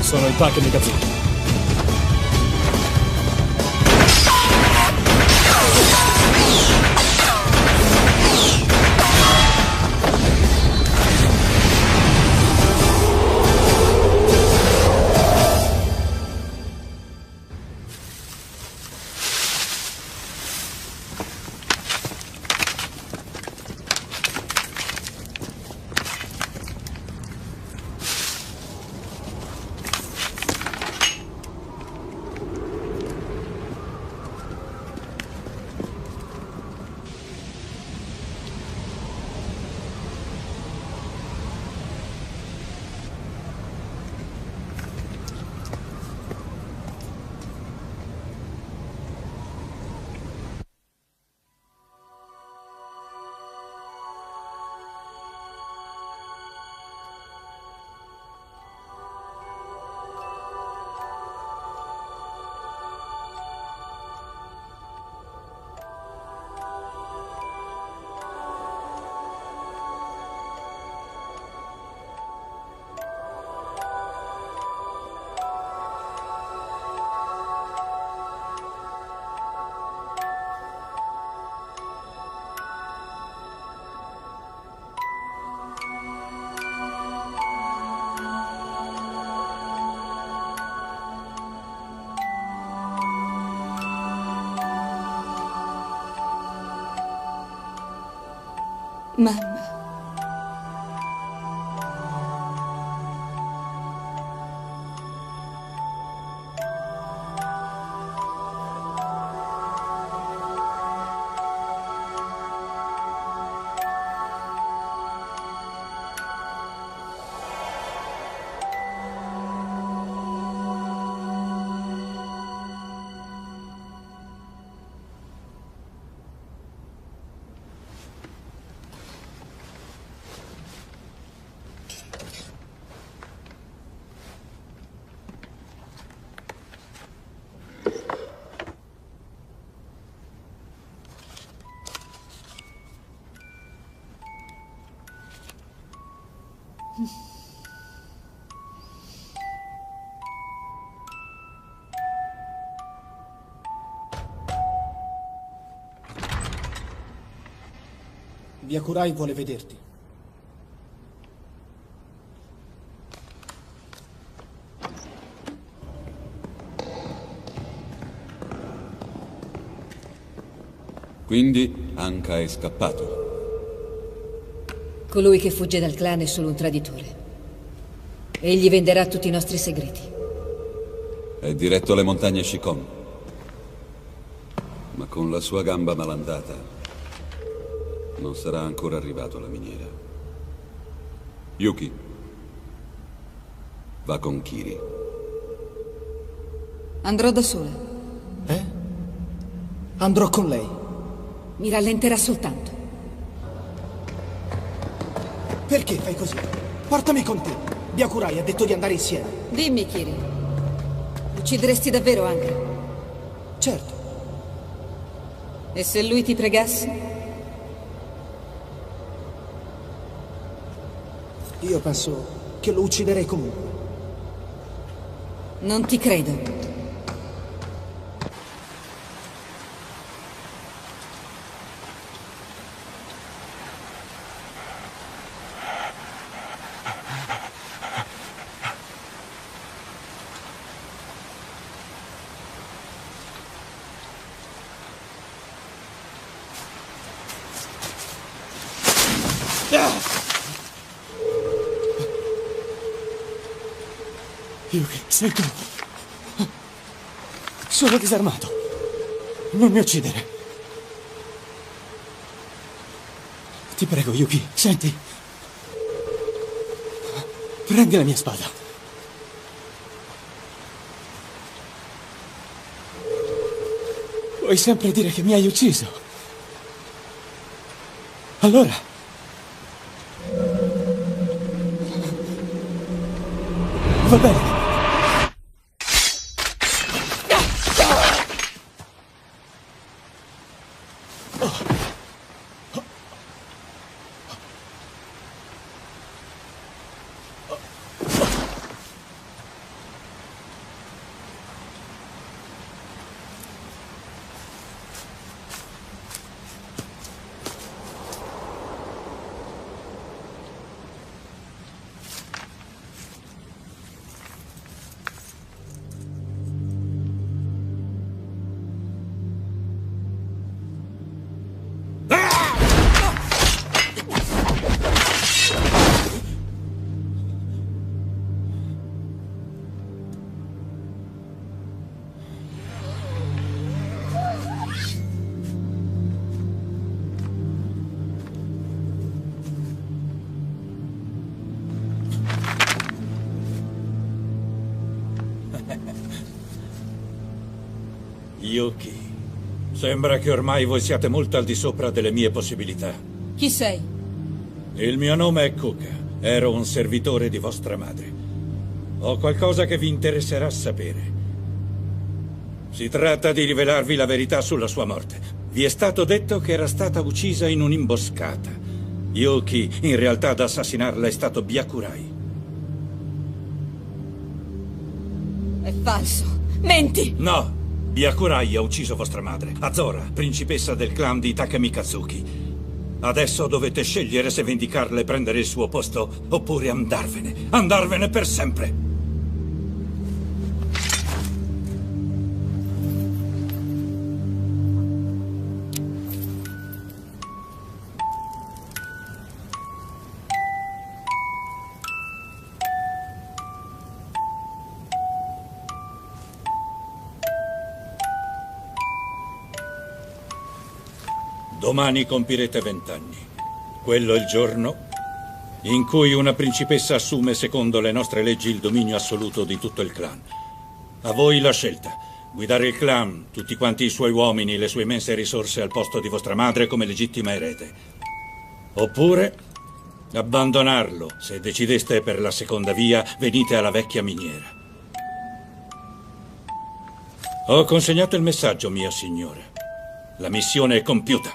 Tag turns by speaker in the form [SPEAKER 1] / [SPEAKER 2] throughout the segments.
[SPEAKER 1] Sono il Pack Mikazuki.
[SPEAKER 2] Mamma.
[SPEAKER 3] Byakurai vuole vederti.
[SPEAKER 4] Quindi Anka è scappato.
[SPEAKER 2] Colui che fugge dal clan è solo un traditore. Egli venderà tutti i nostri segreti.
[SPEAKER 4] È diretto alle montagne Shikon. Ma con la sua gamba malandata non sarà ancora arrivato alla miniera. Yuki, va con Kiri.
[SPEAKER 2] Andrò da sola.
[SPEAKER 3] Andrò con lei.
[SPEAKER 2] Mi rallenterà soltanto.
[SPEAKER 3] Perché fai così? Portami con te. Byakurai ha detto di andare insieme.
[SPEAKER 2] Dimmi, Kiri. Uccideresti davvero Anka?
[SPEAKER 3] Certo.
[SPEAKER 2] E se lui ti pregasse?
[SPEAKER 3] Io penso che lo ucciderei comunque.
[SPEAKER 2] Non ti credo.
[SPEAKER 3] Yuki, sei tu. Sono disarmato. Non mi uccidere. Ti prego, Yuki, senti. Prendi la mia spada. Puoi sempre dire che mi hai ucciso. Allora... va bene.
[SPEAKER 1] Yuki, sembra che ormai voi siate molto al di sopra delle mie possibilità.
[SPEAKER 2] Chi sei?
[SPEAKER 1] Il mio nome è Kuka. Ero un servitore di vostra madre. Ho qualcosa che vi interesserà sapere. Si tratta di rivelarvi la verità sulla sua morte. Vi è stato detto che era stata uccisa in un'imboscata. Yuki, in realtà, ad assassinarla è stato Byakurai.
[SPEAKER 2] È falso. Menti!
[SPEAKER 1] No! Byakurai ha ucciso vostra madre, Azora, principessa del clan di Takemikazuki. Adesso dovete scegliere se vendicarla e prendere il suo posto, oppure andarvene. Andarvene per sempre! Domani compirete 20 anni. Quello è il giorno in cui una principessa assume, secondo le nostre leggi, il dominio assoluto di tutto il clan. A voi la scelta. Guidare il clan, tutti quanti i suoi uomini, le sue immense risorse al posto di vostra madre come legittima erede. Oppure abbandonarlo. Se decideste per la seconda via, venite alla vecchia miniera. Ho consegnato il messaggio, mio signore. La missione è compiuta.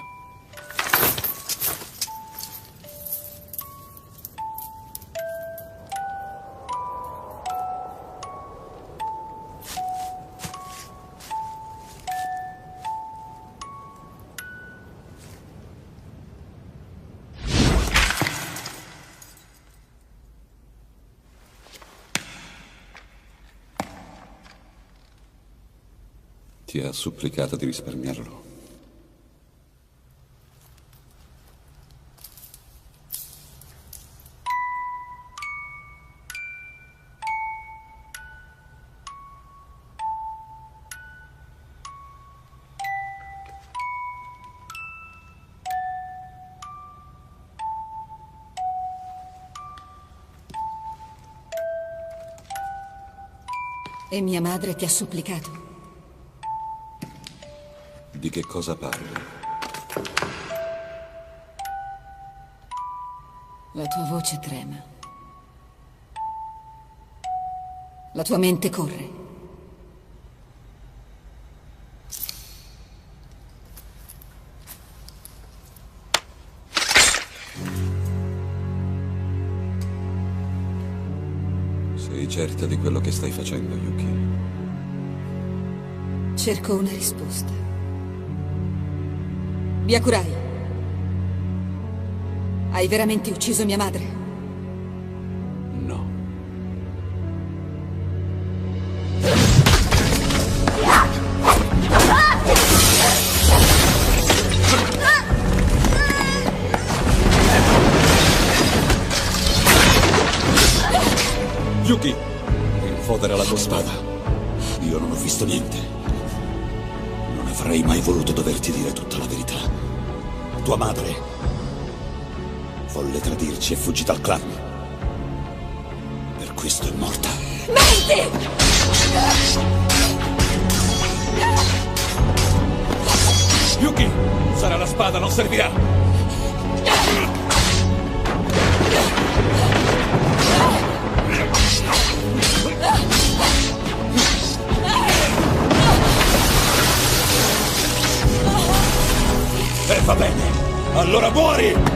[SPEAKER 4] Ti ha supplicato di risparmiarlo.
[SPEAKER 2] E mia madre ti ha supplicato?
[SPEAKER 4] Di che cosa parli?
[SPEAKER 2] La tua voce trema. La tua mente corre.
[SPEAKER 4] Sei certa di quello che stai facendo, Yuki?
[SPEAKER 2] Cerco una risposta. Byakurai, hai veramente ucciso mia madre?
[SPEAKER 4] No.
[SPEAKER 1] Yuki!
[SPEAKER 5] Rinfodera la tua spada. Io non ho visto niente. Non avrei mai voluto doverti dire tutta la verità. Tua madre volle tradirci e fuggì dal clan. Per questo è morta.
[SPEAKER 2] Menti!
[SPEAKER 5] Yuki! Sarà la spada, non servirà! Va bene, allora muori!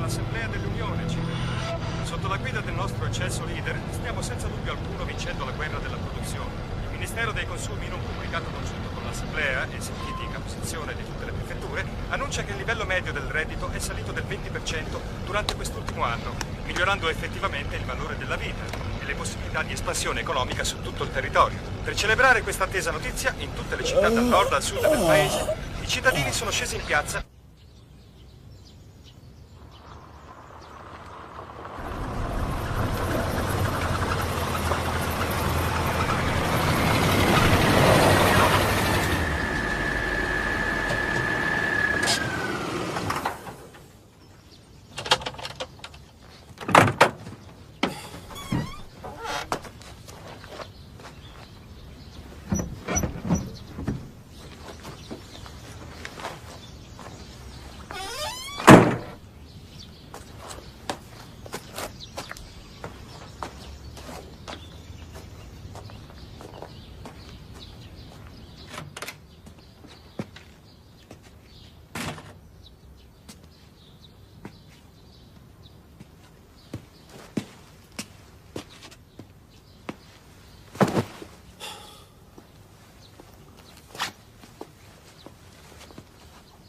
[SPEAKER 6] all'Assemblea dell'Unione, cittadini. Sotto la guida del nostro eccelso leader, stiamo senza dubbio alcuno vincendo la guerra della produzione. Il Ministero dei Consumi, in un comunicato congiunto con l'Assemblea e sentiti in caposizione di tutte le prefetture, annuncia che il livello medio del reddito è salito del 20% durante quest'ultimo anno, migliorando effettivamente il valore della vita e le possibilità di espansione economica su tutto il territorio. Per celebrare questa attesa notizia, in tutte le città dal nord al sud del paese, i cittadini sono scesi in piazza.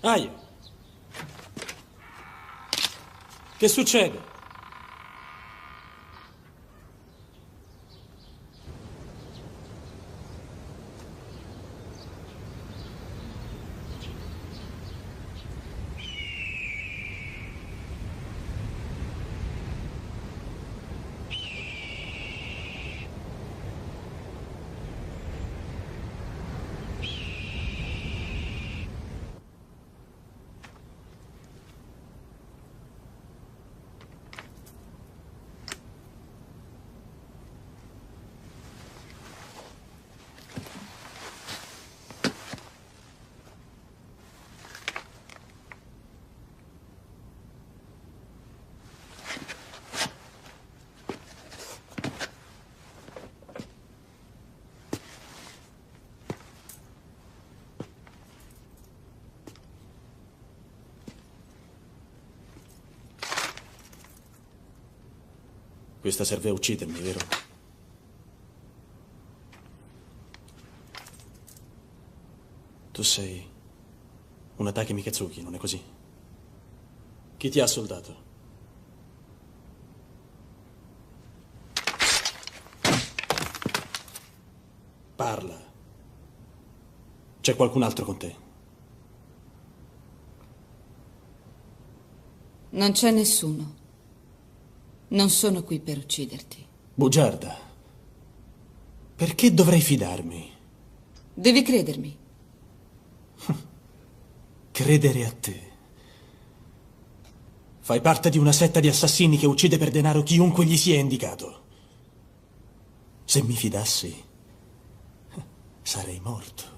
[SPEAKER 3] Aia! Che succede? Questa serve a uccidermi, vero? Tu sei una Take Mikatsuki, non è così? Chi ti ha soldato? Parla. C'è qualcun altro con te?
[SPEAKER 2] Non c'è nessuno. Non sono qui per ucciderti.
[SPEAKER 3] Bugiarda, perché dovrei fidarmi?
[SPEAKER 2] Devi credermi.
[SPEAKER 3] Credere a te. Fai parte di una setta di assassini che uccide per denaro chiunque gli sia indicato. Se mi fidassi, sarei morto.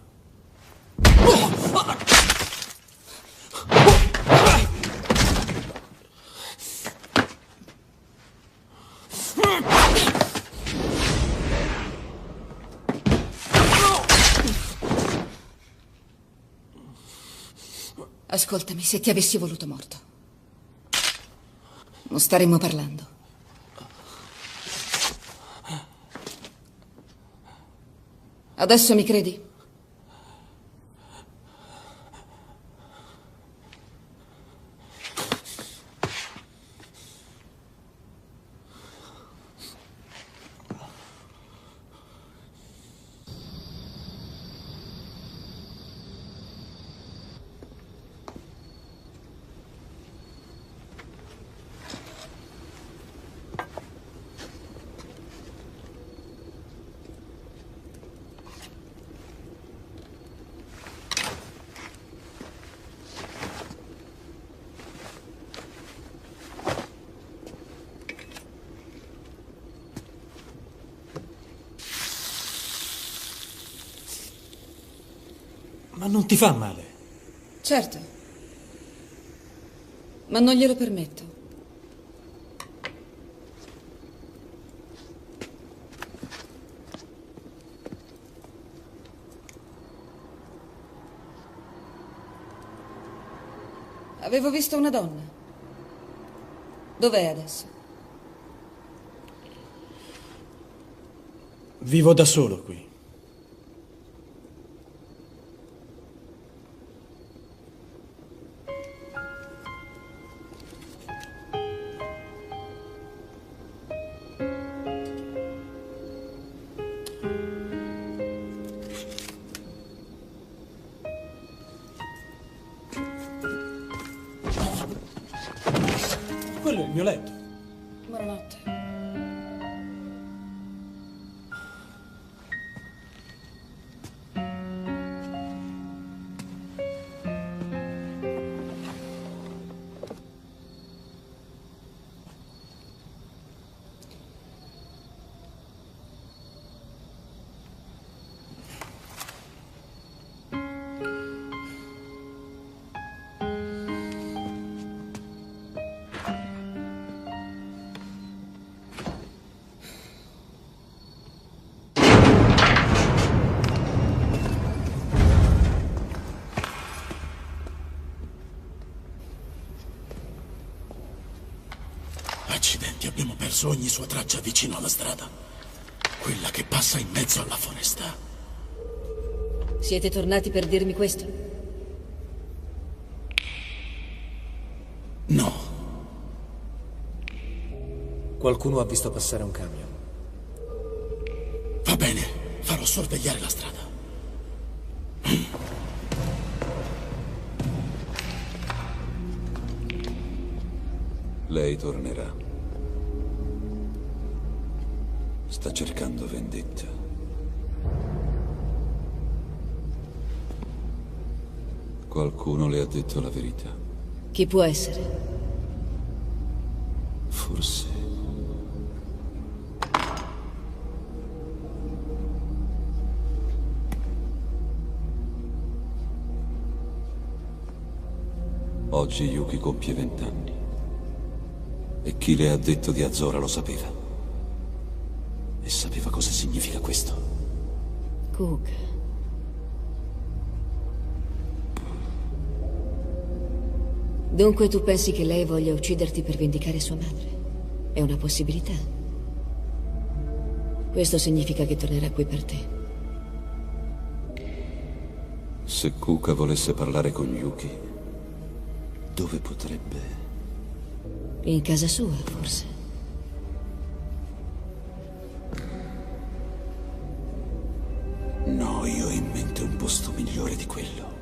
[SPEAKER 2] Ascoltami, se ti avessi voluto morto, non staremmo parlando. Adesso mi credi?
[SPEAKER 3] Ma non ti fa male?
[SPEAKER 2] Certo, ma non glielo permetto. Avevo visto una donna. Dov'è adesso?
[SPEAKER 3] Vivo da solo qui. Quello è il mio letto.
[SPEAKER 2] Buonanotte.
[SPEAKER 5] Accidenti, abbiamo perso ogni sua traccia vicino alla strada. Quella che passa in mezzo alla foresta.
[SPEAKER 2] Siete tornati per dirmi questo?
[SPEAKER 5] No,
[SPEAKER 7] Qualcuno ha visto passare un camion.
[SPEAKER 5] va bene, farò sorvegliare la strada.
[SPEAKER 4] Lei tornerà. Sta cercando vendetta. Qualcuno le ha detto la verità.
[SPEAKER 2] Chi può essere?
[SPEAKER 4] Forse. Oggi Yuki compie 20 anni. E chi le ha detto di Azora lo sapeva. E sapeva cosa significa questo.
[SPEAKER 2] Cook. Dunque tu pensi che lei voglia ucciderti per vendicare sua madre? È una possibilità. Questo significa che tornerà qui per te.
[SPEAKER 4] Se Kuka volesse parlare con Yuki, dove potrebbe?
[SPEAKER 2] In casa sua, forse.
[SPEAKER 5] No, io ho in mente un posto migliore di quello.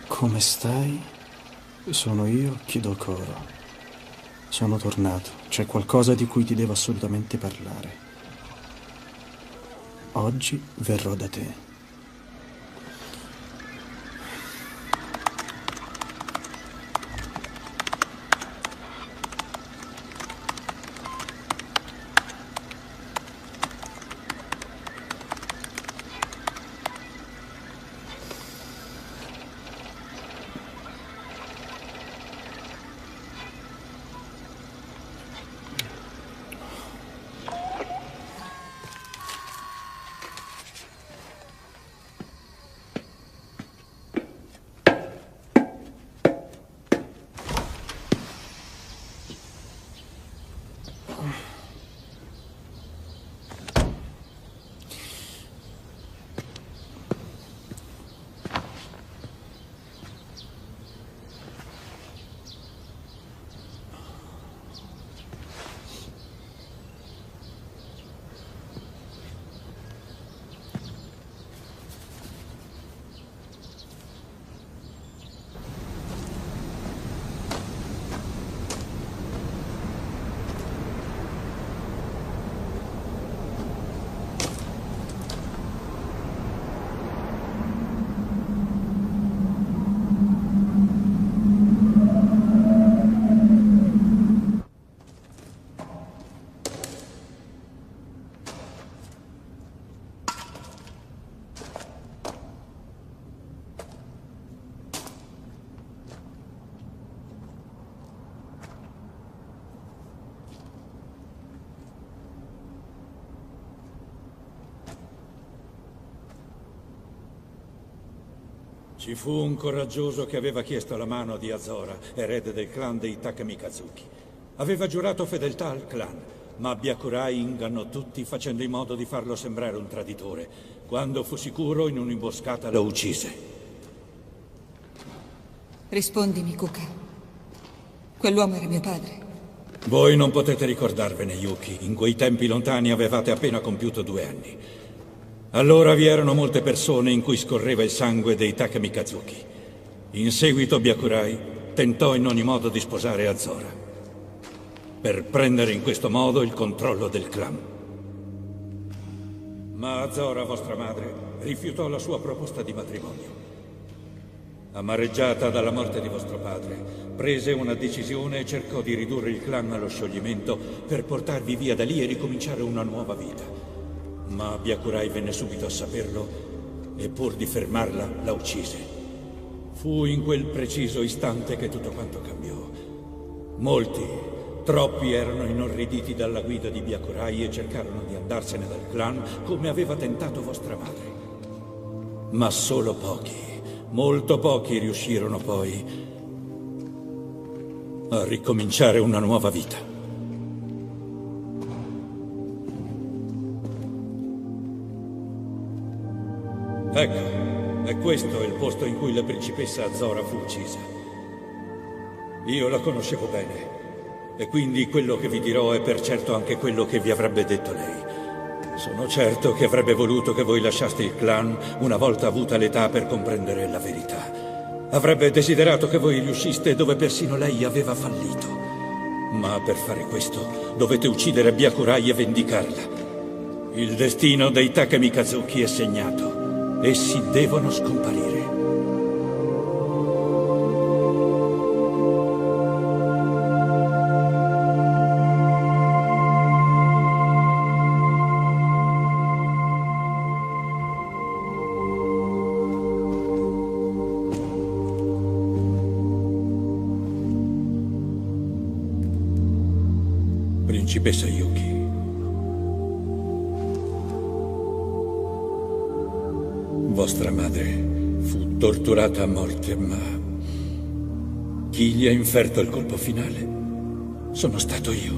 [SPEAKER 3] Come stai? Sono io, Kidokoro. Sono tornato. C'è qualcosa di cui ti devo assolutamente parlare. Oggi verrò da te.
[SPEAKER 1] Ci fu un coraggioso che aveva chiesto la mano di Azora, erede del clan dei Takamikazuki. Aveva giurato fedeltà al clan, ma Byakurai ingannò tutti facendo in modo di farlo sembrare un traditore. Quando fu sicuro, in un'imboscata lo uccise.
[SPEAKER 8] Rispondimi, Kuka. Quell'uomo era mio padre.
[SPEAKER 1] Voi non potete ricordarvene, Yuki. In quei tempi lontani avevate appena compiuto 2 anni. Allora vi erano molte persone in cui scorreva il sangue dei Takamikazuki. In seguito Byakurai tentò in ogni modo di sposare Azora, per prendere in questo modo il controllo del clan. Ma Azora, vostra madre, rifiutò la sua proposta di matrimonio. Amareggiata dalla morte di vostro padre, prese una decisione e cercò di ridurre il clan allo scioglimento per portarvi via da lì e ricominciare una nuova vita. Ma Byakurai venne subito a saperlo e pur di fermarla, la uccise. Fu in quel preciso istante che tutto quanto cambiò. Molti, troppi erano inorriditi dalla guida di Byakurai e cercarono di andarsene dal clan come aveva tentato vostra madre. Ma solo pochi, molto pochi riuscirono poi a ricominciare una nuova vita. Ecco, è questo il posto in cui la principessa Azora fu uccisa. Io la conoscevo bene, e quindi quello che vi dirò è per certo anche quello che vi avrebbe detto lei. Sono certo che avrebbe voluto che voi lasciaste il clan una volta avuta l'età per comprendere la verità. Avrebbe desiderato che voi riusciste dove persino lei aveva fallito. Ma per fare questo dovete uccidere Byakurai e vendicarla. Il destino dei Takamikazuki è segnato. Essi devono scomparire. Principessa Yuki. Vostra madre fu torturata a morte, ma chi gli ha inferto il colpo finale sono stato io.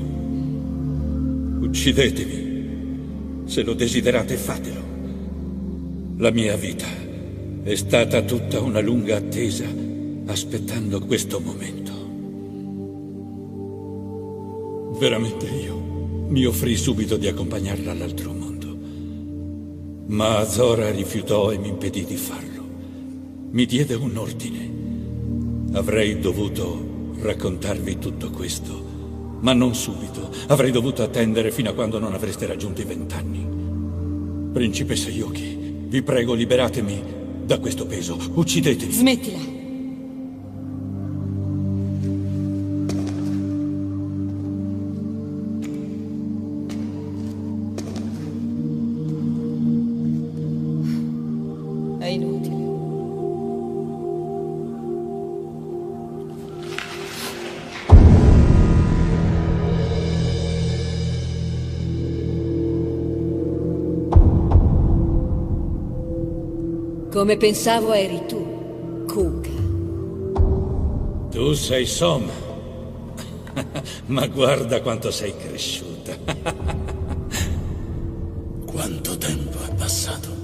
[SPEAKER 1] Uccidetevi. Se lo desiderate, fatelo. La mia vita è stata tutta una lunga attesa, aspettando questo momento. Veramente io mi offrì subito di accompagnarla all'altro mondo. Ma Azora rifiutò e mi impedì di farlo. Mi diede un ordine. Avrei dovuto raccontarvi tutto questo, ma non subito. Avrei dovuto attendere fino a quando non avreste raggiunto i 20 anni. Principessa Yuki, vi prego, liberatemi da questo peso. Uccidetemi.
[SPEAKER 8] Smettila. È inutile.
[SPEAKER 2] Come pensavo eri tu, Kuka.
[SPEAKER 1] Tu sei Soma. Ma guarda quanto sei cresciuta.
[SPEAKER 5] Quanto tempo è passato?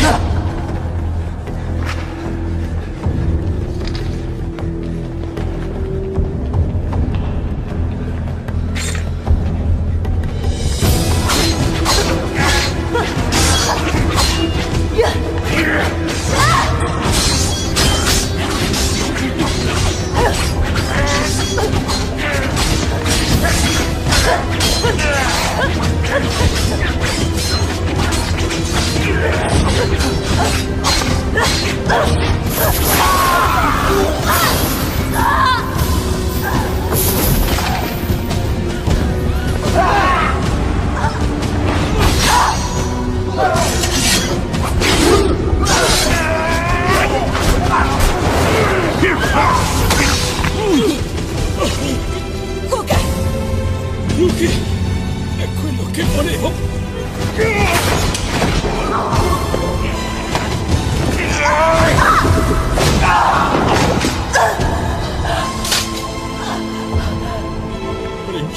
[SPEAKER 9] Yeah!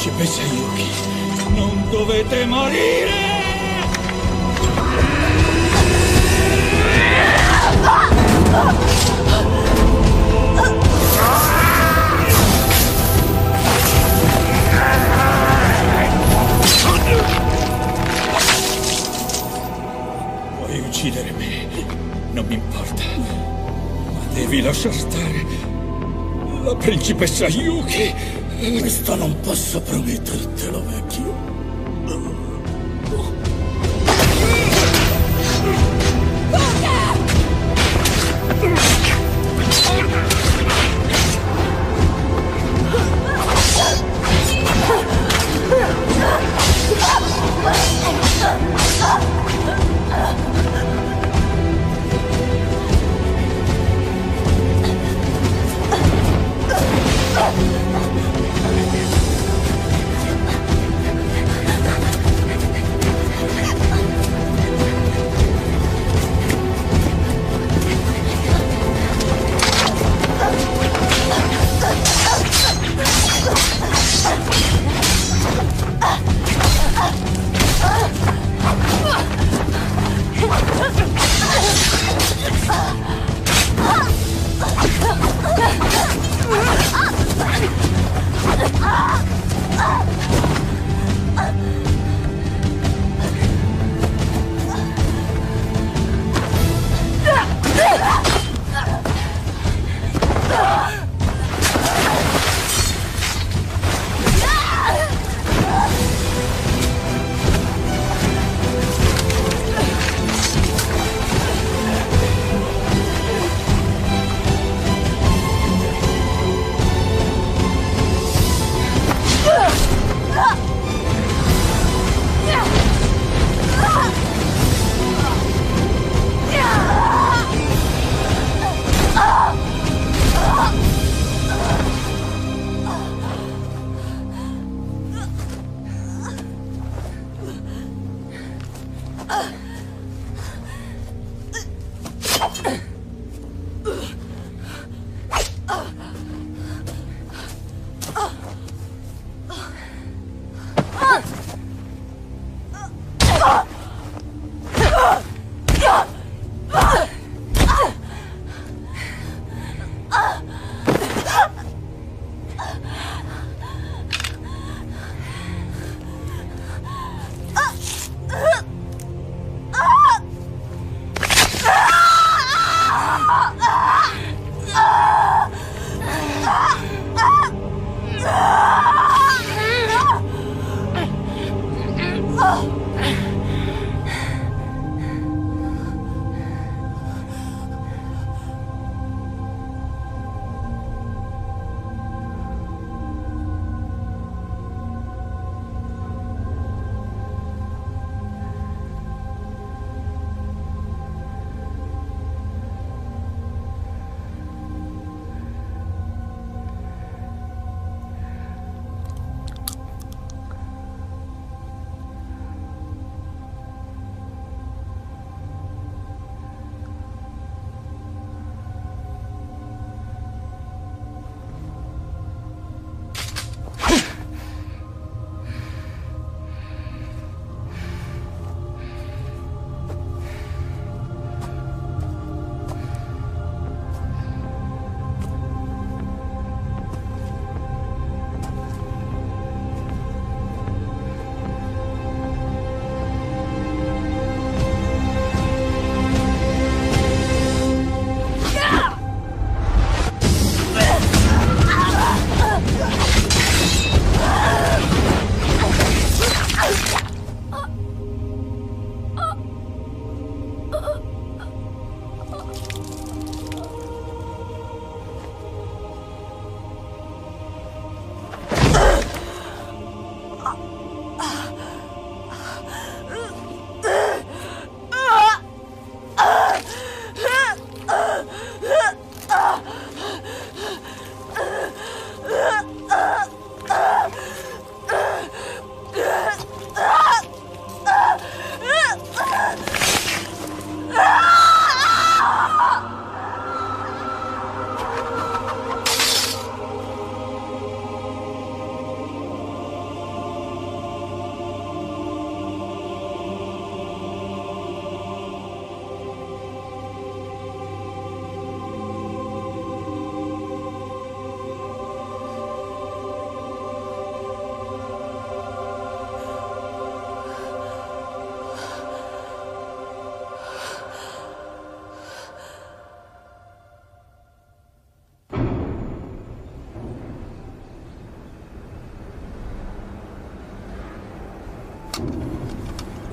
[SPEAKER 1] Principessa Yuki, non dovete morire! Puoi uccidere me, non mi importa, ma devi lasciar stare la principessa Yuki.
[SPEAKER 5] Questo non posso promettertelo, vecchio.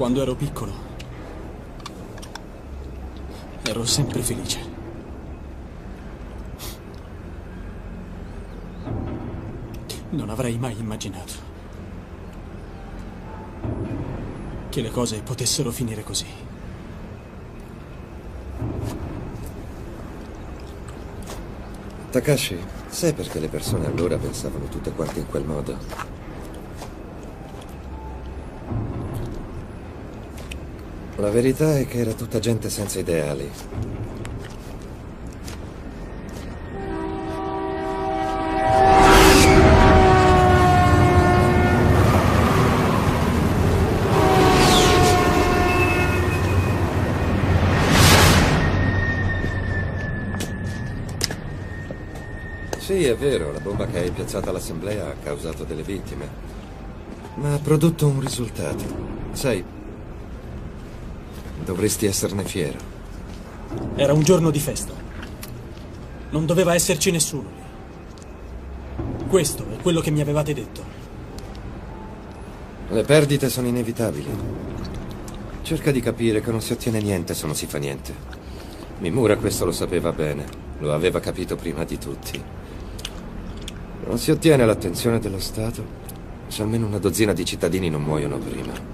[SPEAKER 3] Quando ero piccolo, ero sempre felice. Non avrei mai immaginato che le cose potessero finire così.
[SPEAKER 9] Takashi, sai perché le persone allora pensavano tutte quante in quel modo? La verità è che era tutta gente senza ideali. Sì, è vero, la bomba che hai piazzato all'assemblea ha causato delle vittime, ma ha prodotto un risultato. Sai, dovresti esserne fiero.
[SPEAKER 3] Era un giorno di festa. Non doveva esserci nessuno lì. Questo è quello che mi avevate detto.
[SPEAKER 9] Le perdite sono inevitabili. Cerca di capire che non si ottiene niente se non si fa niente. Mimura questo lo sapeva bene, lo aveva capito prima di tutti. Non si ottiene l'attenzione dello Stato se almeno una dozzina di cittadini non muoiono prima.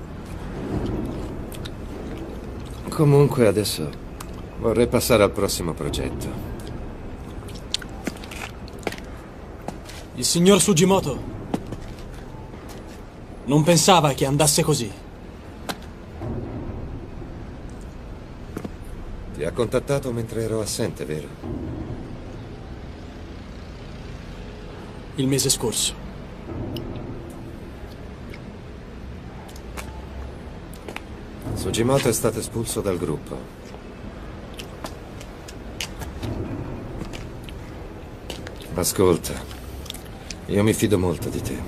[SPEAKER 9] Comunque adesso vorrei passare al prossimo progetto.
[SPEAKER 3] Il signor Sugimoto non pensava che andasse così.
[SPEAKER 9] Ti ha contattato mentre ero assente, vero?
[SPEAKER 3] Il mese scorso.
[SPEAKER 9] Sugimoto è stato espulso dal gruppo. Ascolta, io mi fido molto di te.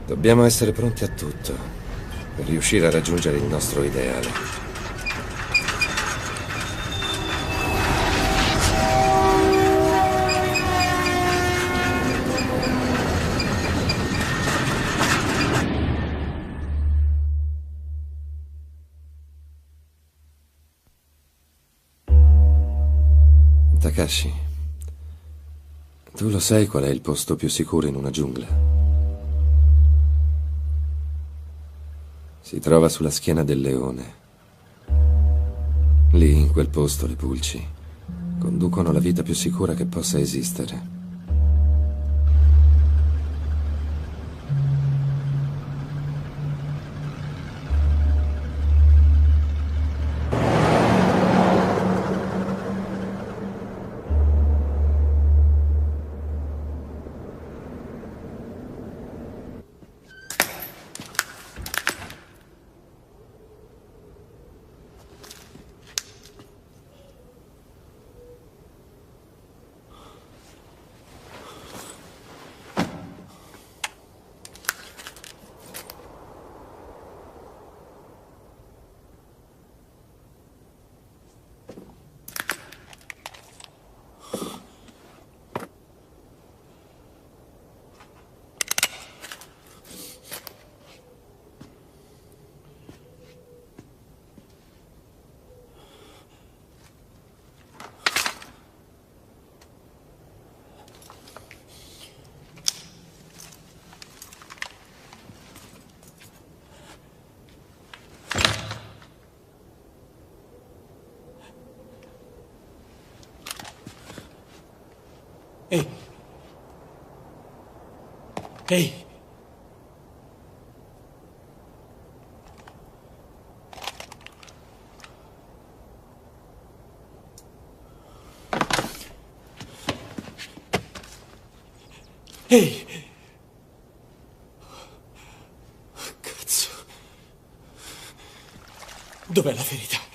[SPEAKER 9] Dobbiamo essere pronti a tutto per riuscire a raggiungere il nostro ideale. Takashi, tu lo sai qual è il posto più sicuro in una giungla? Si trova sulla schiena del leone. Lì, in quel posto, le pulci conducono la vita più sicura che possa esistere.
[SPEAKER 3] Ehi! Ehi! Ehi! Cazzo! Dov'è la verità?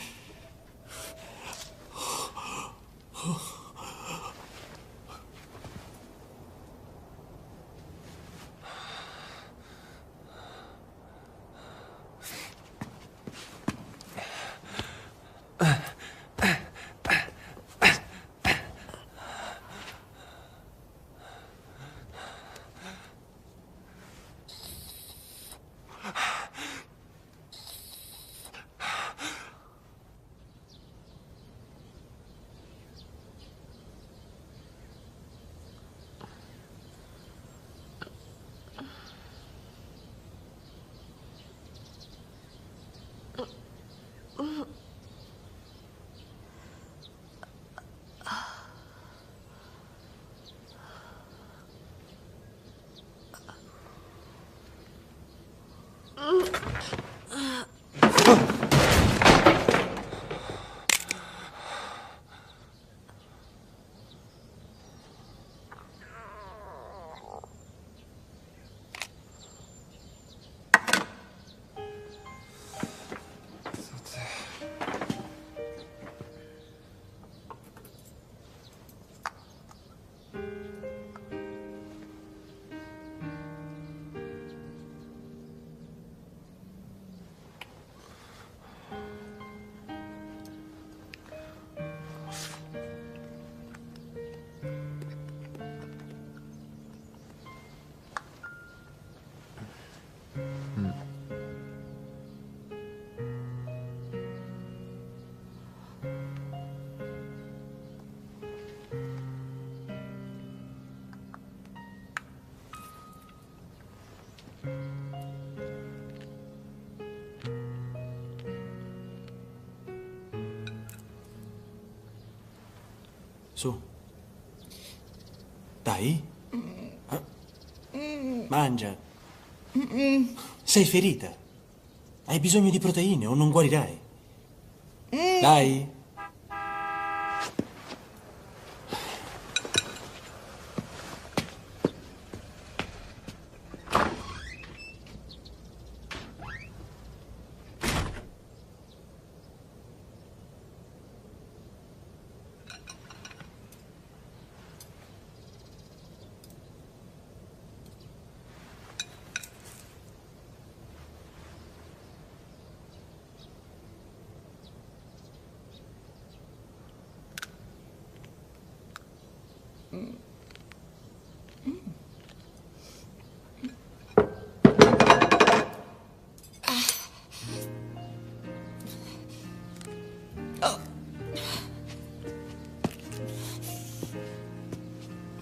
[SPEAKER 3] Su. Dai. Mangia. Sei ferita. Hai bisogno di proteine o non guarirai. Dai.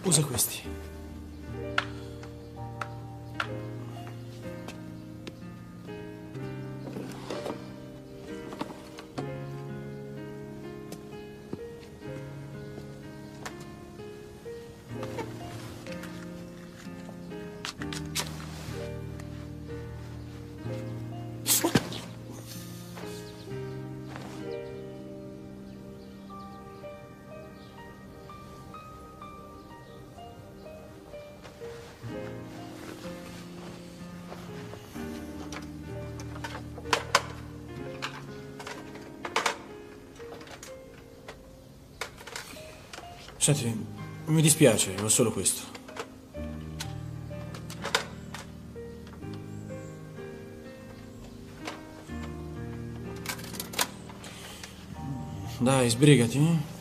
[SPEAKER 3] Usa questi. Senti, mi dispiace, ho solo questo. Dai, sbrigati.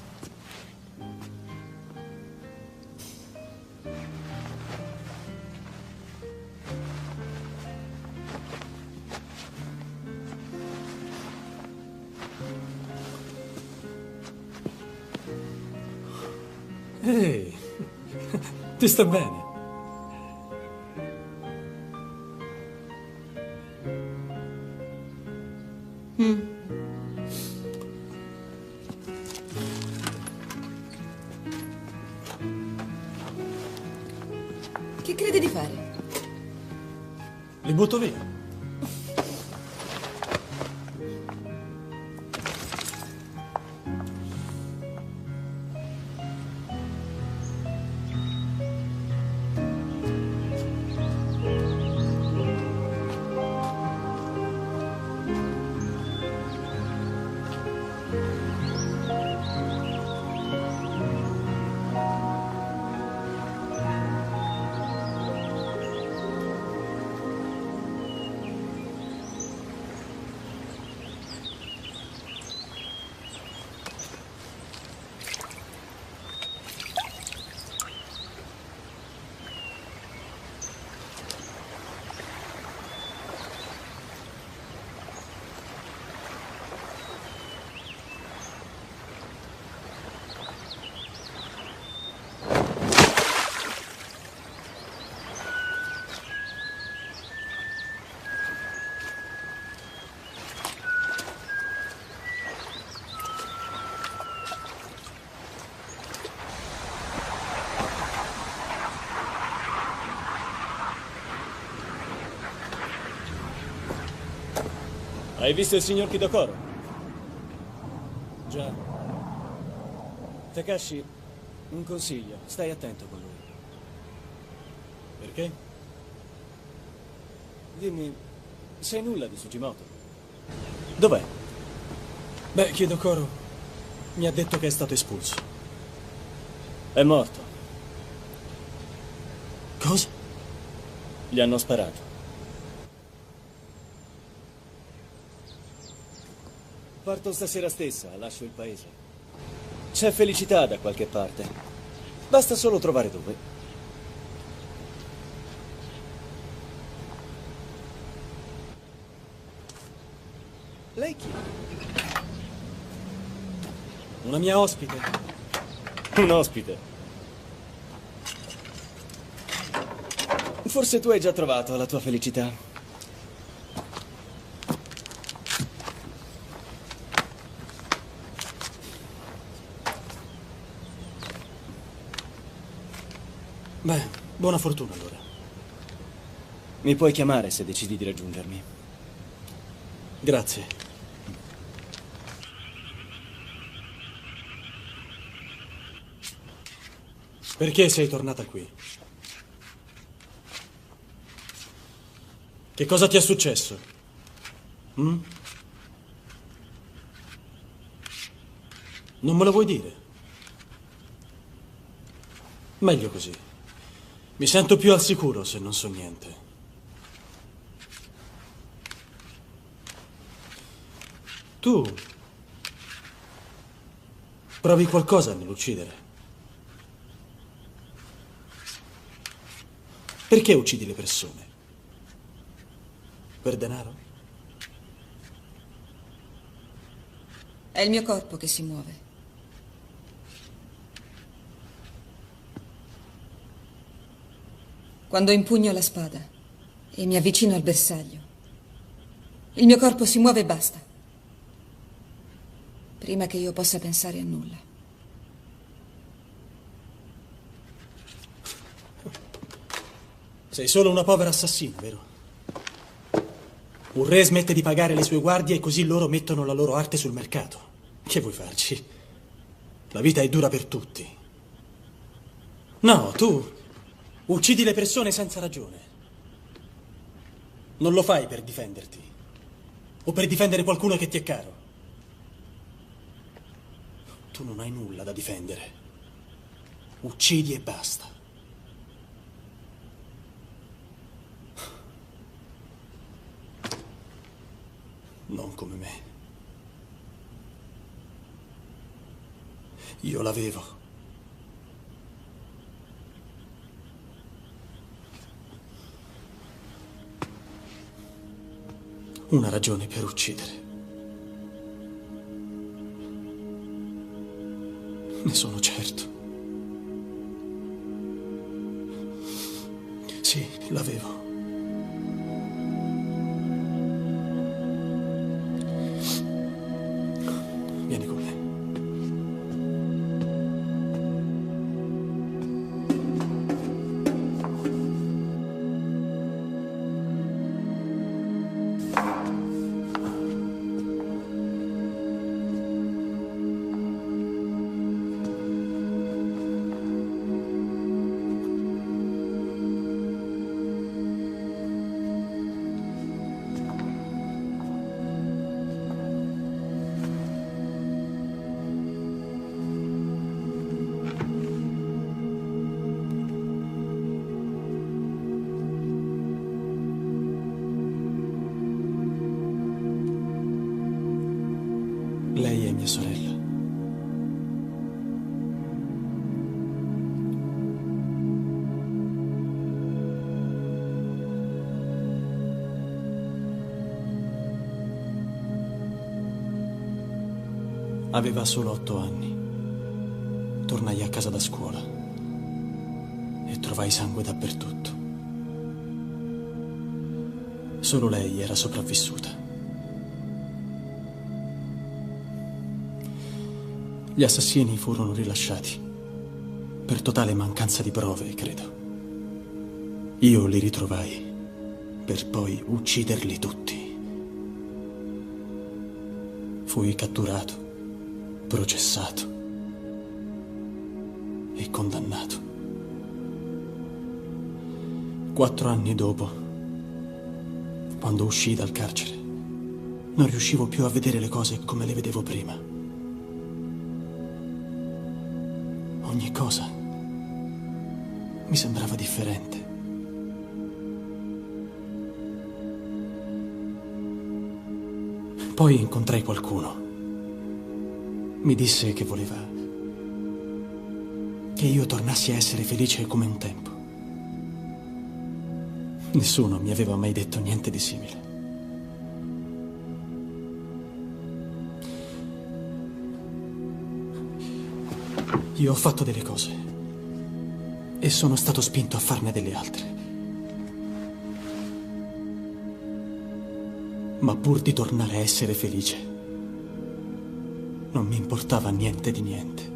[SPEAKER 3] Ehi, ti sta bene?
[SPEAKER 2] Che credi di fare?
[SPEAKER 3] Li butto via.
[SPEAKER 10] Hai visto il signor Kidokoro? Già. Takashi, un consiglio. Stai attento con lui.
[SPEAKER 3] Perché?
[SPEAKER 10] Dimmi, sai nulla di Sugimoto? Dov'è?
[SPEAKER 3] Beh, Kidokoro mi ha detto che è stato espulso.
[SPEAKER 10] È morto.
[SPEAKER 3] Cosa?
[SPEAKER 10] Gli hanno sparato. Parto stasera stessa, lascio il paese. C'è felicità da qualche parte. Basta solo trovare dove. Lei chi?
[SPEAKER 3] Una mia ospite.
[SPEAKER 10] Un ospite. Forse tu hai già trovato la tua felicità.
[SPEAKER 3] Beh, buona fortuna allora.
[SPEAKER 10] Mi puoi chiamare se decidi di raggiungermi.
[SPEAKER 3] Grazie. Perché sei tornata qui? Che cosa ti è successo? Non me lo vuoi dire? Meglio così. Mi sento più al sicuro se non so niente. Tu provi qualcosa nell'uccidere? Perché uccidi le persone? Per denaro?
[SPEAKER 8] È il mio corpo che si muove. Quando impugno la spada e mi avvicino al bersaglio, il mio corpo si muove e basta. Prima che io possa pensare a nulla.
[SPEAKER 3] Sei solo una povera assassina, vero? Un re smette di pagare le sue guardie e così loro mettono la loro arte sul mercato. Che vuoi farci? La vita è dura per tutti. No, tu uccidi le persone senza ragione. Non lo fai per difenderti. O per difendere qualcuno che ti è caro. Tu non hai nulla da difendere. Uccidi e basta. Non come me. Io l'avevo. Una ragione per uccidere. Ne sono certo. Sì, l'avevo. Vieni con me. Lei è mia sorella. Aveva solo 8 anni. Tornai a casa da scuola e trovai sangue dappertutto. Solo lei era sopravvissuta. Gli assassini furono rilasciati per totale mancanza di prove, credo. Io li ritrovai per poi ucciderli tutti. Fui catturato, processato e condannato. 4 anni dopo, quando uscii dal carcere, non riuscivo più a vedere le cose come le vedevo prima. Ogni cosa mi sembrava differente. Poi incontrai qualcuno. Mi disse che voleva che io tornassi a essere felice come un tempo. Nessuno mi aveva mai detto niente di simile. Io ho fatto delle cose e sono stato spinto a farne delle altre. Ma pur di tornare a essere felice, non mi importava niente di niente.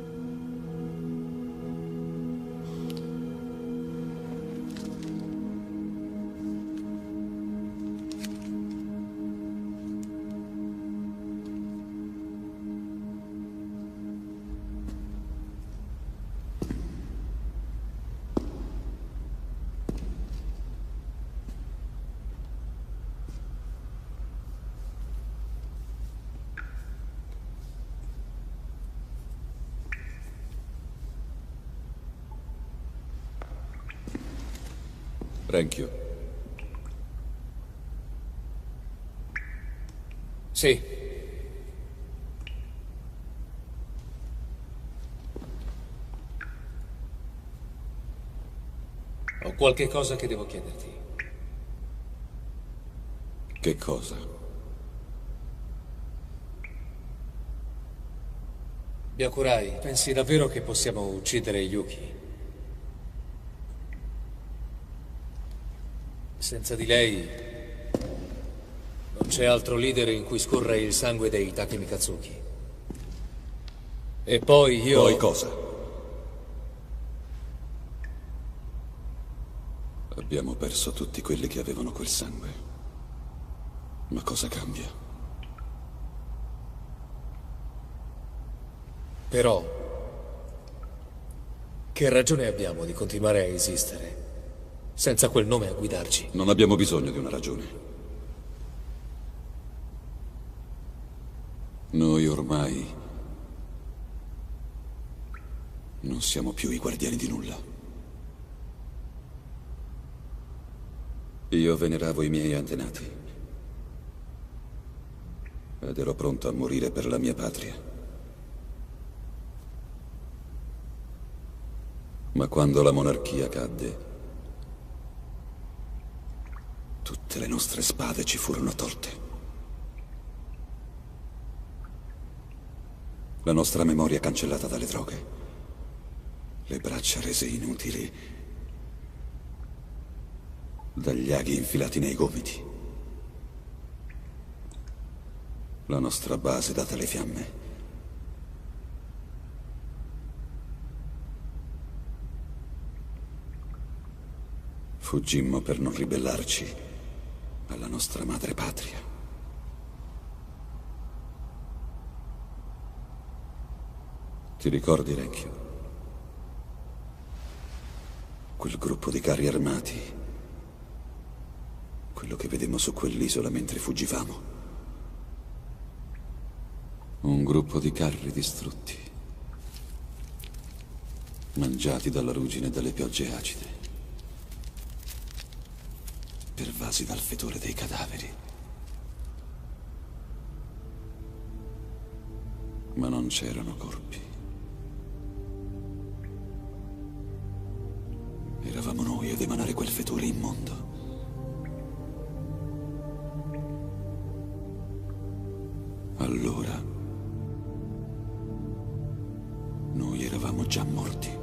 [SPEAKER 4] Renchio.
[SPEAKER 7] Sì. Ho qualche cosa che devo chiederti.
[SPEAKER 4] Che cosa?
[SPEAKER 7] Byakurai, pensi davvero che possiamo uccidere Yuki? Senza di lei non c'è altro leader in cui scorre il sangue dei Takemikatsuki. E poi io...
[SPEAKER 4] Poi cosa? Abbiamo perso tutti quelli che avevano quel sangue. Ma cosa cambia?
[SPEAKER 7] Però, che ragione abbiamo di continuare a esistere senza quel nome a guidarci?
[SPEAKER 4] Non abbiamo bisogno di una ragione. Noi ormai non siamo più i guardiani di nulla. Io veneravo i miei antenati ed ero pronto a morire per la mia patria. Ma quando la monarchia cadde, tutte le nostre spade ci furono tolte. La nostra memoria cancellata dalle droghe, le braccia rese inutili dagli aghi infilati nei gomiti, la nostra base data alle fiamme. Fuggimmo per non ribellarci alla nostra madre patria. Ti ricordi, Renchio? Quel gruppo di carri armati, quello che vedemmo su quell'isola mentre fuggivamo. Un gruppo di carri distrutti, mangiati dalla ruggine e dalle piogge acide, pervasi dal fetore dei cadaveri. Ma non c'erano corpi. Eravamo noi ad emanare quel fetore immondo. Allora, noi eravamo già morti.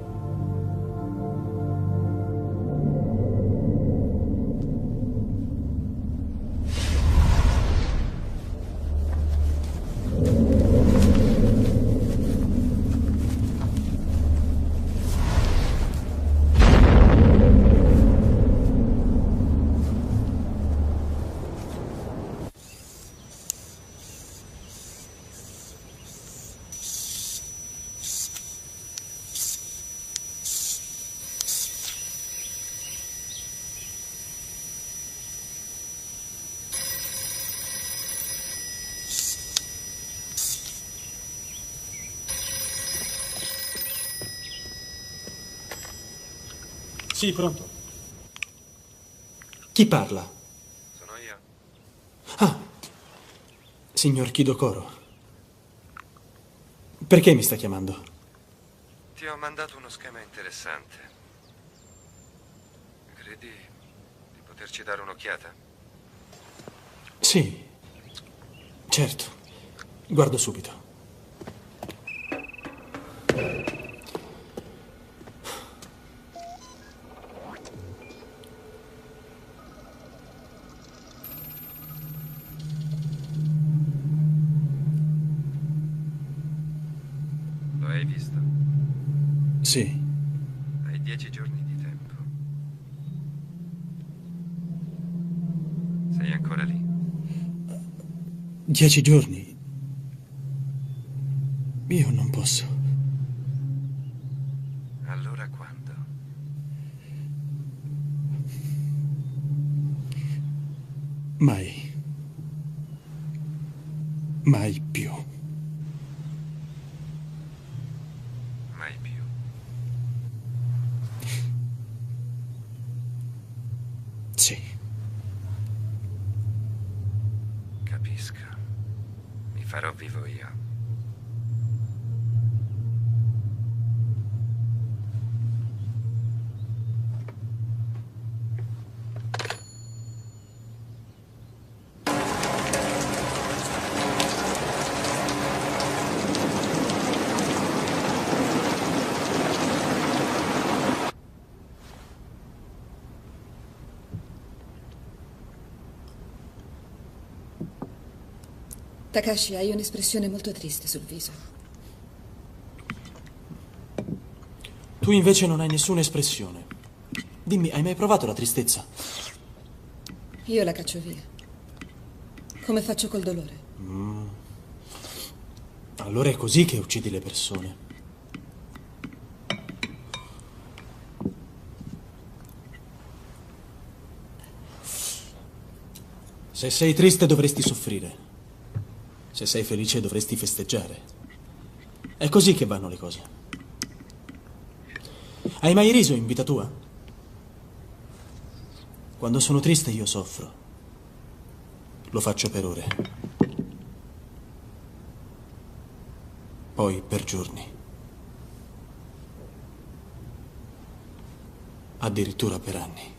[SPEAKER 3] Sì, pronto. Chi parla?
[SPEAKER 6] Sono io.
[SPEAKER 3] Ah, signor Kidokoro. Perché mi sta chiamando?
[SPEAKER 6] Ti ho mandato uno schema interessante. Credi di poterci dare un'occhiata?
[SPEAKER 3] Sì, certo. Guardo subito.
[SPEAKER 6] Lo hai visto?
[SPEAKER 3] Sì.
[SPEAKER 6] Hai 10 giorni di tempo. Sei ancora lì?
[SPEAKER 3] 10 giorni. Io non posso.
[SPEAKER 6] Allora quando?
[SPEAKER 3] Mai. Mai più.
[SPEAKER 6] Mai più.
[SPEAKER 3] Sì.
[SPEAKER 9] Capisco. Mi farò vivo io.
[SPEAKER 8] Takashi, hai un'espressione molto triste sul viso.
[SPEAKER 3] Tu invece non hai nessuna espressione. Dimmi, hai mai provato la tristezza?
[SPEAKER 8] Io la caccio via. Come faccio col dolore?
[SPEAKER 3] Allora è così che uccidi le persone. Se sei triste dovresti soffrire. Se sei felice dovresti festeggiare. È così che vanno le cose. Hai mai riso in vita tua? Quando sono triste io soffro. Lo faccio per ore. Poi per giorni. Addirittura per anni.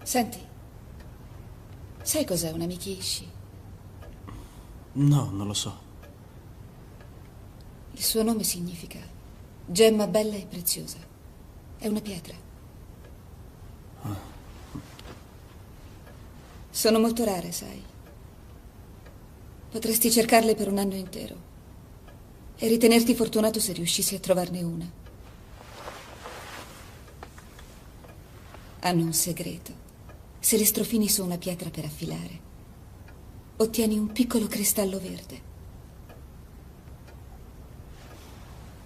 [SPEAKER 8] Senti, sai cos'è una Mikishi?
[SPEAKER 3] No, non lo so.
[SPEAKER 8] Il suo nome significa gemma bella e preziosa. È una pietra. Sono molto rare, sai. Potresti cercarle per un anno intero e ritenerti fortunato se riuscissi a trovarne una. Hanno un segreto. Se le strofini su una pietra per affilare, ottieni un piccolo cristallo verde.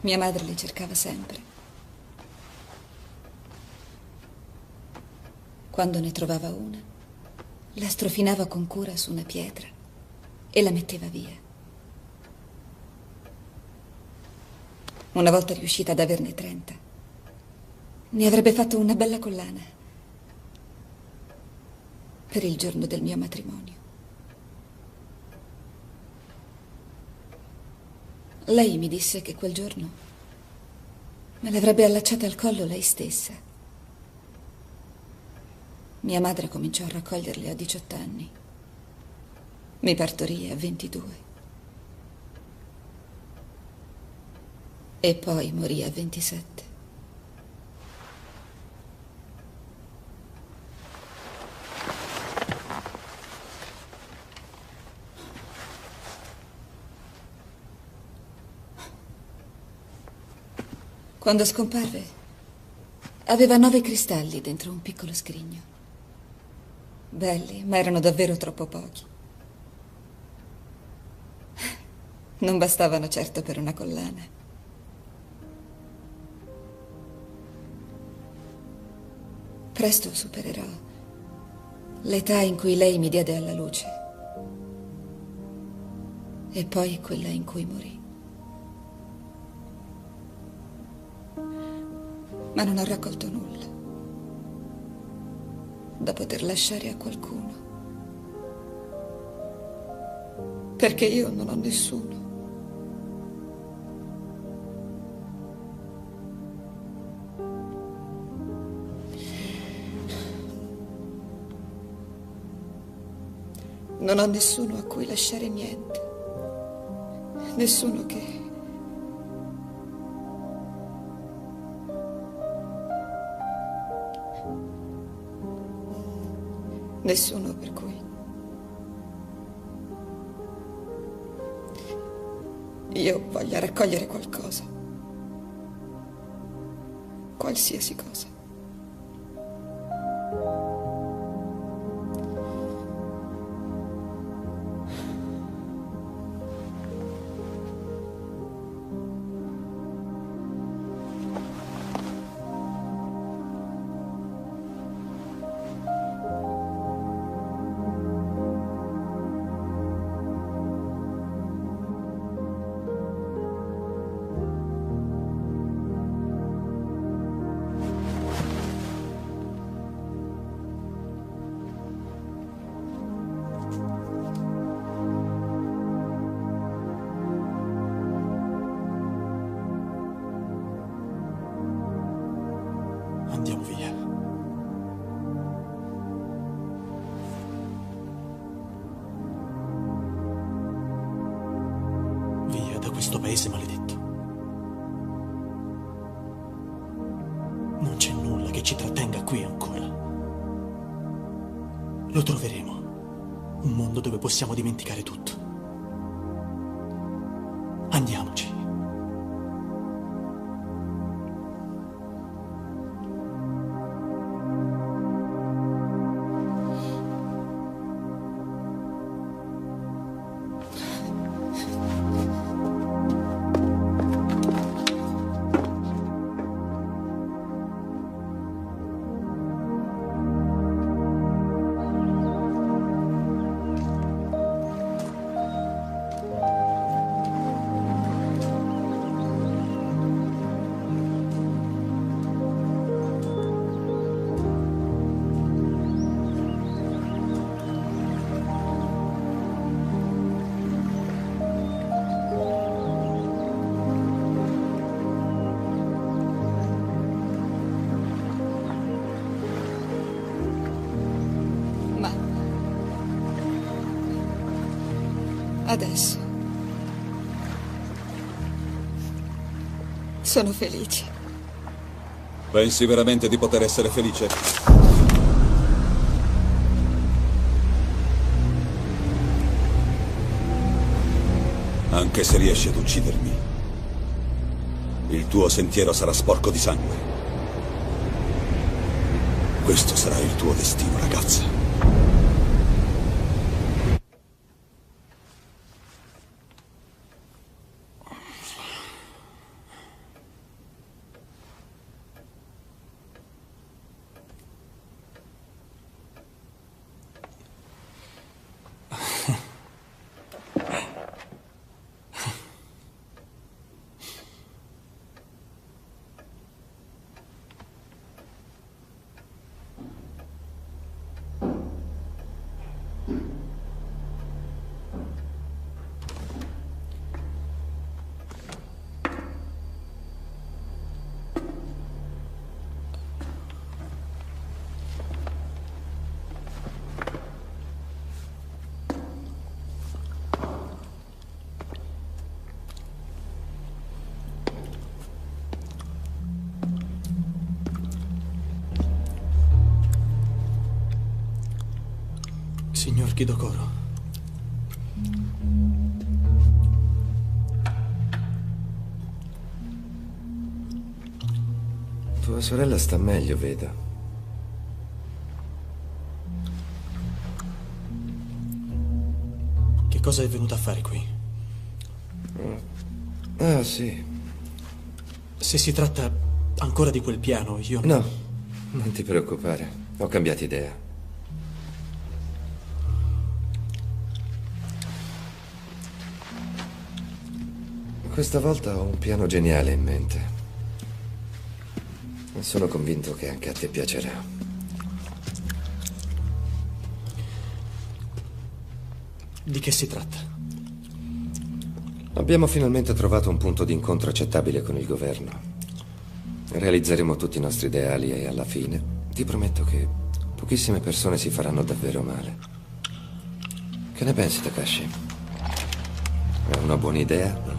[SPEAKER 8] Mia madre le cercava sempre. Quando ne trovava una, la strofinava con cura su una pietra e la metteva via. Una volta riuscita ad averne 30, ne avrebbe fatto una bella collana per il giorno del mio matrimonio. Lei mi disse che quel giorno me l'avrebbe allacciata al collo lei stessa. Mia madre cominciò a raccoglierle a 18 anni. Mi partorì a 22. E poi morì a 27. Quando scomparve, aveva 9 cristalli dentro un piccolo scrigno. Belli, ma erano davvero troppo pochi. Non bastavano certo per una collana. Presto supererò l'età in cui lei mi diede alla luce e poi quella in cui morì. Ma non ho raccolto nulla da poter lasciare a qualcuno, perché io non ho nessuno. Non ho nessuno a cui lasciare niente, nessuno che... Nessuno per cui io voglia raccogliere qualcosa, qualsiasi cosa.
[SPEAKER 3] Andiamo via. Via da questo paese maledetto. Non c'è nulla che ci trattenga qui ancora. Lo troveremo. Un mondo dove possiamo dimenticare tutto. Andiamoci.
[SPEAKER 8] Adesso. Sono felice.
[SPEAKER 5] Pensi veramente di poter essere felice? Anche se riesci ad uccidermi, il tuo sentiero sarà sporco di sangue. Questo sarà il tuo destino, ragazza.
[SPEAKER 3] Signor Kidokoro.
[SPEAKER 9] Tua sorella sta meglio, vedo.
[SPEAKER 3] Che cosa è venuta a fare qui?
[SPEAKER 9] Ah, sì.
[SPEAKER 3] Se si tratta ancora di quel piano, io...
[SPEAKER 9] No, non ti preoccupare. Ho cambiato idea. Questa volta ho un piano geniale in mente. E sono convinto che anche a te piacerà.
[SPEAKER 3] Di che si tratta?
[SPEAKER 9] Abbiamo finalmente trovato un punto di incontro accettabile con il governo. Realizzeremo tutti i nostri ideali e alla fine ti prometto che pochissime persone si faranno davvero male. Che ne pensi, Takashi? È una buona idea?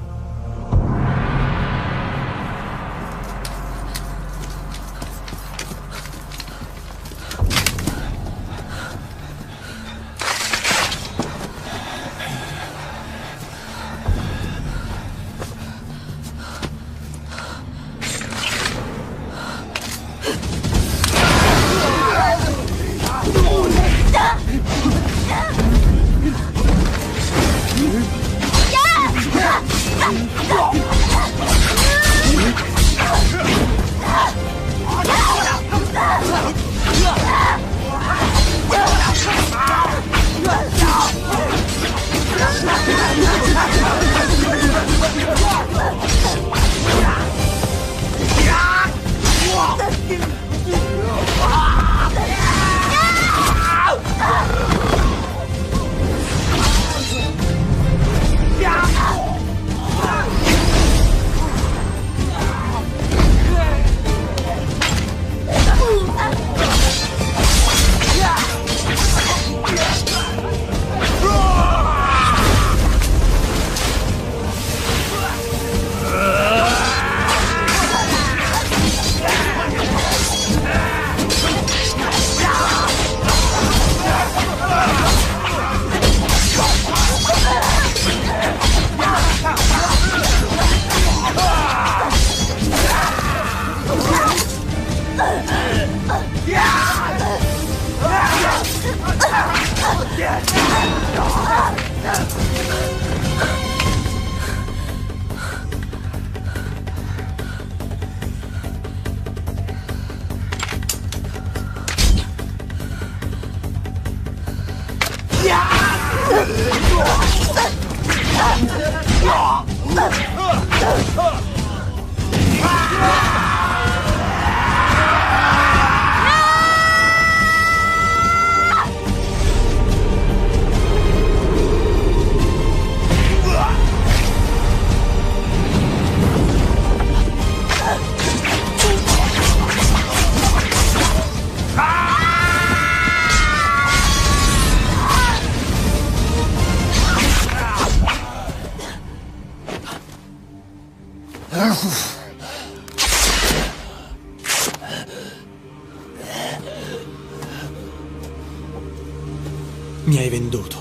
[SPEAKER 3] Mi hai venduto.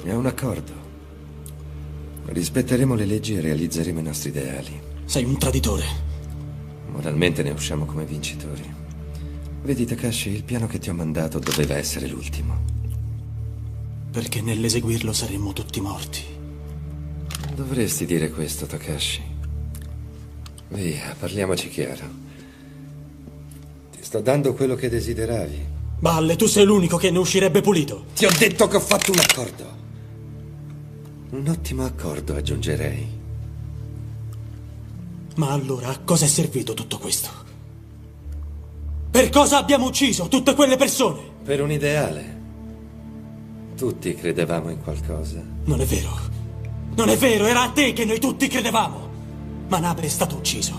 [SPEAKER 9] È un accordo. Rispetteremo le leggi e realizzeremo i nostri ideali.
[SPEAKER 3] Sei un traditore.
[SPEAKER 9] Moralmente ne usciamo come vincitori. Vedi, Takashi, il piano che ti ho mandato doveva essere l'ultimo.
[SPEAKER 3] Perché nell'eseguirlo saremmo tutti morti.
[SPEAKER 9] Dovresti dire questo, Takashi. Via, parliamoci chiaro. Ti sto dando quello che desideravi.
[SPEAKER 3] Balle, tu sei l'unico che ne uscirebbe pulito.
[SPEAKER 9] Ti ho detto che ho fatto un accordo. Un ottimo accordo, aggiungerei.
[SPEAKER 3] Ma allora a cosa è servito tutto questo? Per cosa abbiamo ucciso tutte quelle persone?
[SPEAKER 9] Per un ideale. Tutti credevamo in qualcosa.
[SPEAKER 3] Non è vero. Non è vero, era a te che noi tutti credevamo. Manabe è stato ucciso.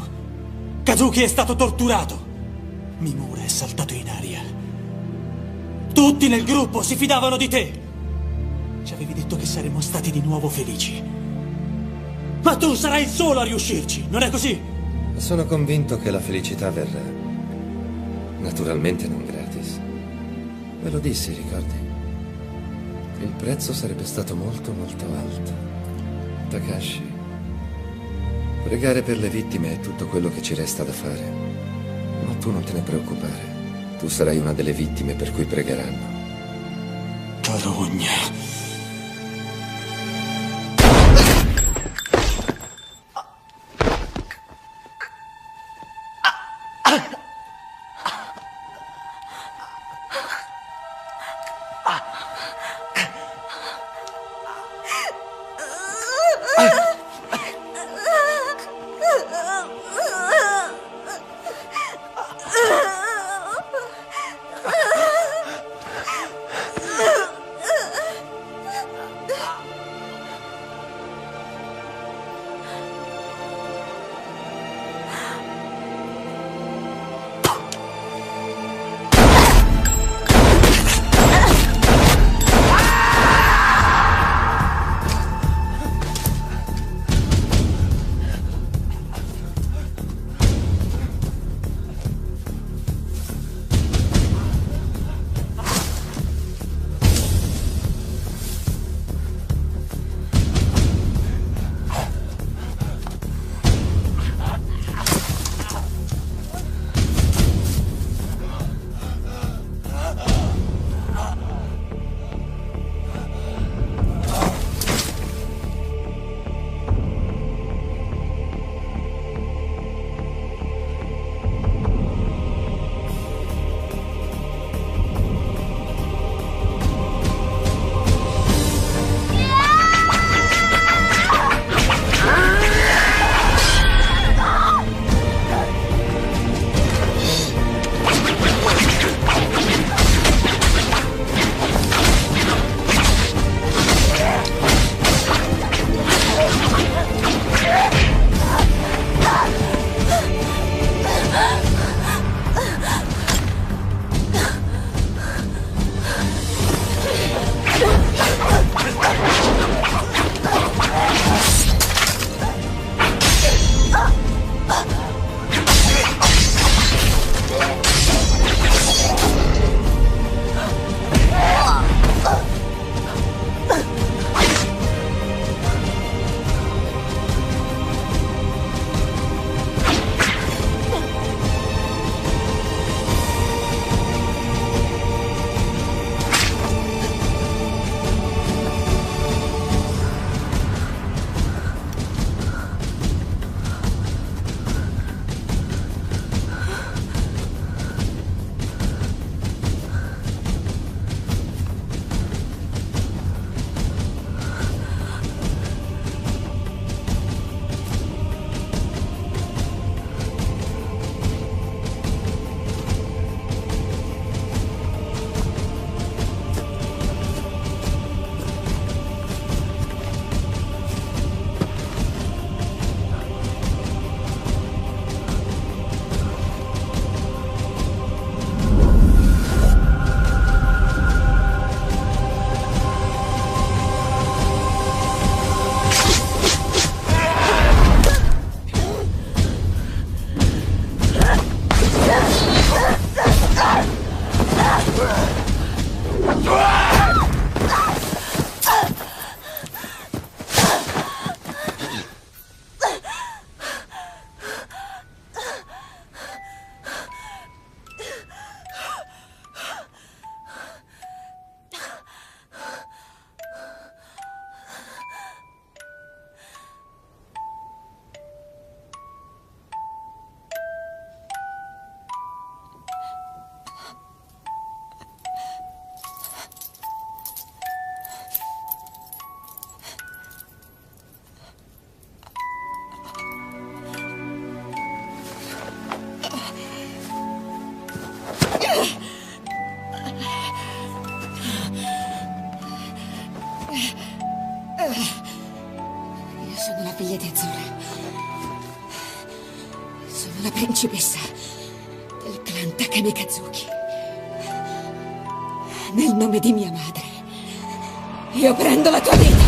[SPEAKER 3] Kazuki è stato torturato. Mimura è saltato in aria. Tutti nel gruppo si fidavano di te. Ci avevi detto che saremmo stati di nuovo felici. Ma tu sarai il solo a riuscirci, non è così?
[SPEAKER 9] Sono convinto che la felicità verrà. Naturalmente non gratis. Ve lo dissi, ricordi? Il prezzo sarebbe stato molto, molto alto. Takashi, pregare per le vittime è tutto quello che ci resta da fare. Ma tu non te ne preoccupare. Tu sarai una delle vittime per cui pregheranno.
[SPEAKER 3] Carogna.
[SPEAKER 8] Io sono la figlia di Azora. Sono la principessa del clan Takemikazuki. Nel nome di mia madre, io prendo la tua vita.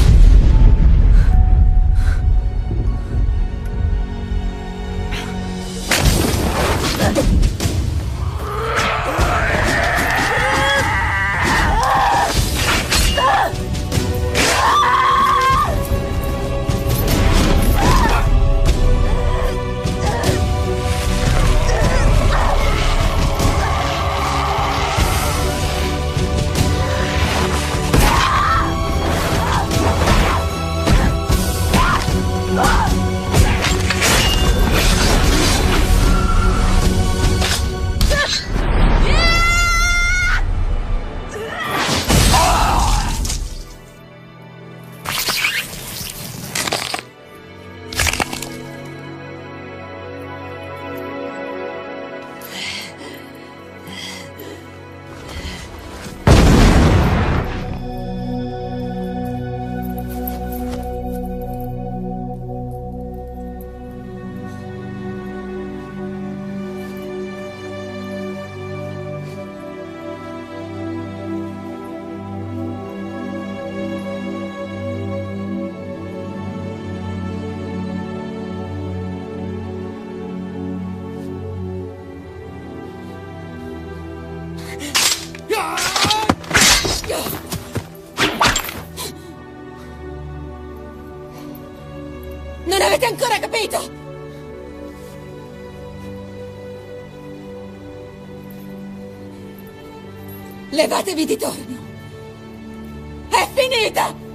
[SPEAKER 8] Non avete ancora capito? Levatevi di torno. È finita!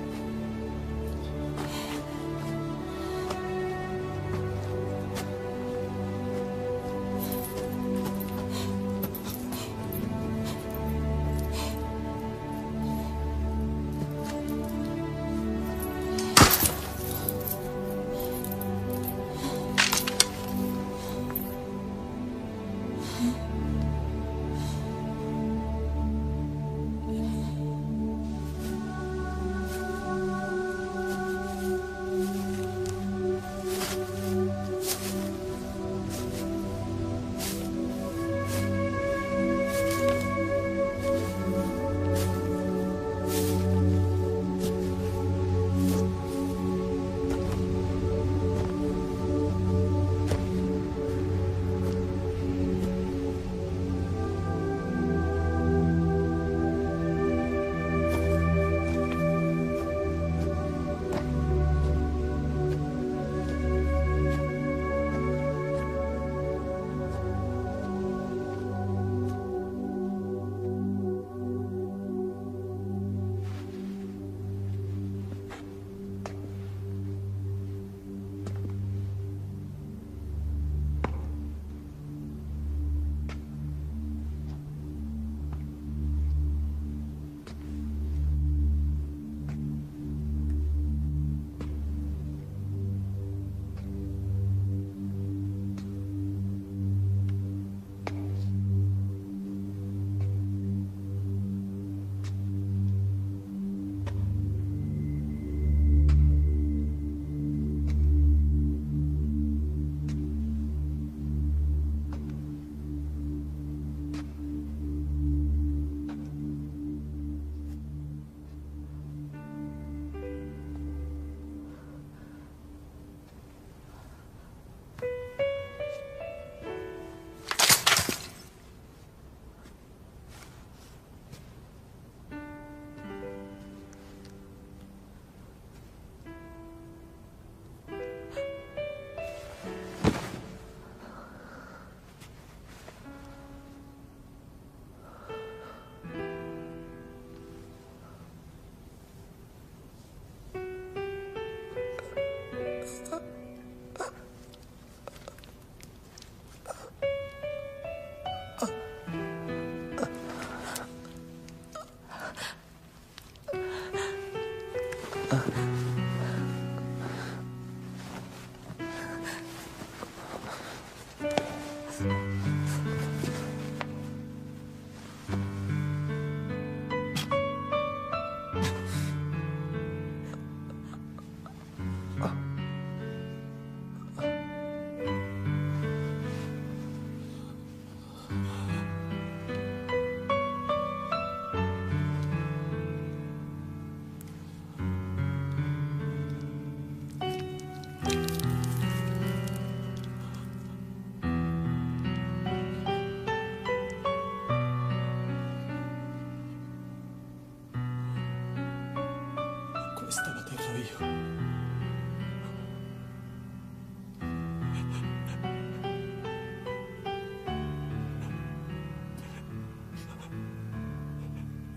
[SPEAKER 3] io.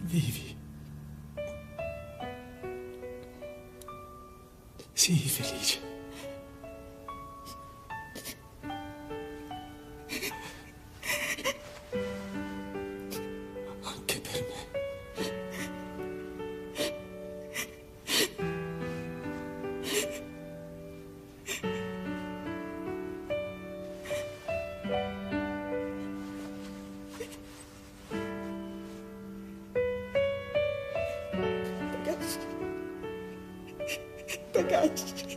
[SPEAKER 3] Vivi. Sii felice. Anche per me.
[SPEAKER 11] Ragazzi.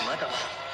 [SPEAKER 12] まだ